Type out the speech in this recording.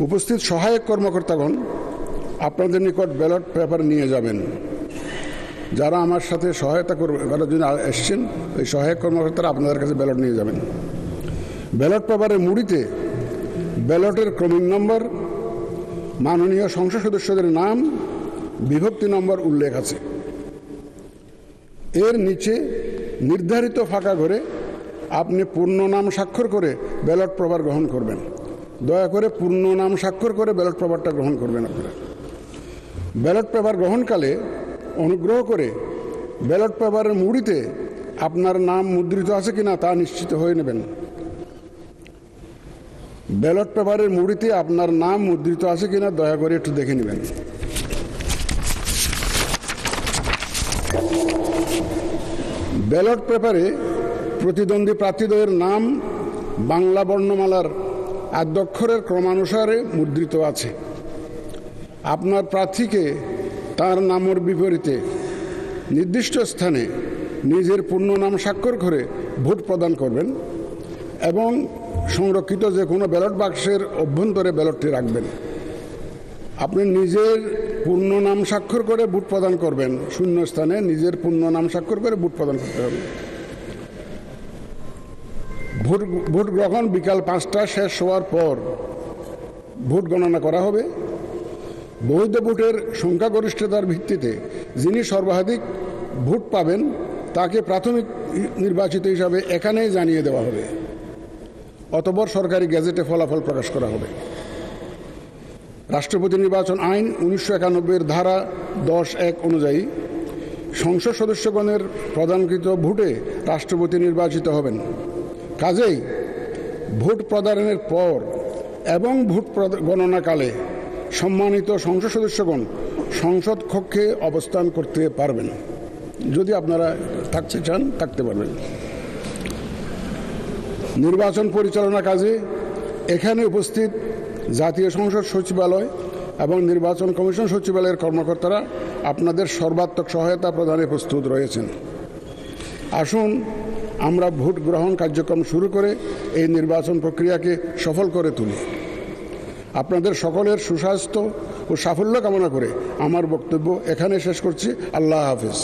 উপস্থিত সহায়ক কর্মকর্তাগণ আপনাদের নিকট ব্যালট পেপার নিয়ে যাবেন। যারা আমার সাথে সহায়তা করার জন্য এসেছেন ওই সহায়ক কর্মকর্তারা আপনাদের কাছে ব্যালট নিয়ে যাবেন। ব্যালট পেপারের মুড়িতে ব্যালটের ক্রমিক নম্বর, মাননীয় সংসদ সদস্যদের নাম, বিভক্তি নম্বর উল্লেখ আছে। এর নিচে নির্ধারিত ফাঁকা ঘরে আপনি পূর্ণ নাম স্বাক্ষর করে ব্যালট পেপার গ্রহণ করবেন। দয়া করে পূর্ণ নাম স্বাক্ষর করে ব্যালট পেপারটা গ্রহণ করবেন আপনারা। ব্যালট পেপার গ্রহণকালে অনুগ্রহ করে ব্যালট পেপারের মুড়িতে আপনার নাম মুদ্রিত আছে কিনা তা নিশ্চিত হয়ে নেবেন। ব্যালট পেপারের মুড়িতে আপনার নাম মুদ্রিত আছে কিনা দয়া করে একটু দেখে নেবেন। ব্যালট পেপারে প্রতিদ্বন্দ্বী প্রার্থীদ্বয়ের নাম বাংলা বর্ণমালার আদ্যক্ষরের ক্রমানুসারে মুদ্রিত আছে। আপনার প্রার্থীকে তার নামের বিপরীতে নির্দিষ্ট স্থানে নিজের পূর্ণ নাম স্বাক্ষর করে ভোট প্রদান করবেন এবং সংরক্ষিত যে কোনো ব্যালট বাক্সের অভ্যন্তরে ব্যালটটি রাখবেন। আপনি নিজের পূর্ণ নাম স্বাক্ষর করে ভোট প্রদান করবেন। শূন্য স্থানে নিজের পূর্ণ নাম স্বাক্ষর করে ভোট প্রদান করতে হবে। ভোট গ্রহণ বিকাল 5টা শেষ হওয়ার পর ভোট গণনা করা হবে। বৈধ ভোটের সংখ্যাগরিষ্ঠতার ভিত্তিতে যিনি সর্বাধিক ভোট পাবেন তাকে প্রাথমিক নির্বাচিত হিসাবে এখানেই জানিয়ে দেওয়া হবে। অতঃপর সরকারি গেজেটে ফলাফল প্রকাশ করা হবে। রাষ্ট্রপতি নির্বাচন আইন 1991 ধারা 10(1) অনুযায়ী সংসদ সদস্যগণের প্রদানকৃত ভোটে রাষ্ট্রপতি নির্বাচিত হবেন। কাজেই ভোট প্রদানের পর এবং ভোট গণনাকালে সম্মানিত সংসদ সদস্যগণ সংসদ কক্ষে অবস্থান করতে পারবেন। যদি আপনারা থাকতে চান থাকতে পারবেন। নির্বাচন পরিচালনা কাজে এখানে উপস্থিত জাতীয় সংসদ সচিবালয় এবং নির্বাচন কমিশন সচিবালয়ের কর্মকর্তারা আপনাদের সর্বাত্মক সহায়তা প্রদানে প্রস্তুত রয়েছেন। আসুন আমরা ভোট গ্রহণ কার্যক্রম শুরু করে এই নির্বাচন প্রক্রিয়াকে সফল করে তুলি। আপনাদের সকলের সুস্বাস্থ্য ও সাফল্য কামনা করে আমার বক্তব্য এখানে শেষ করছি। আল্লাহ হাফেজ।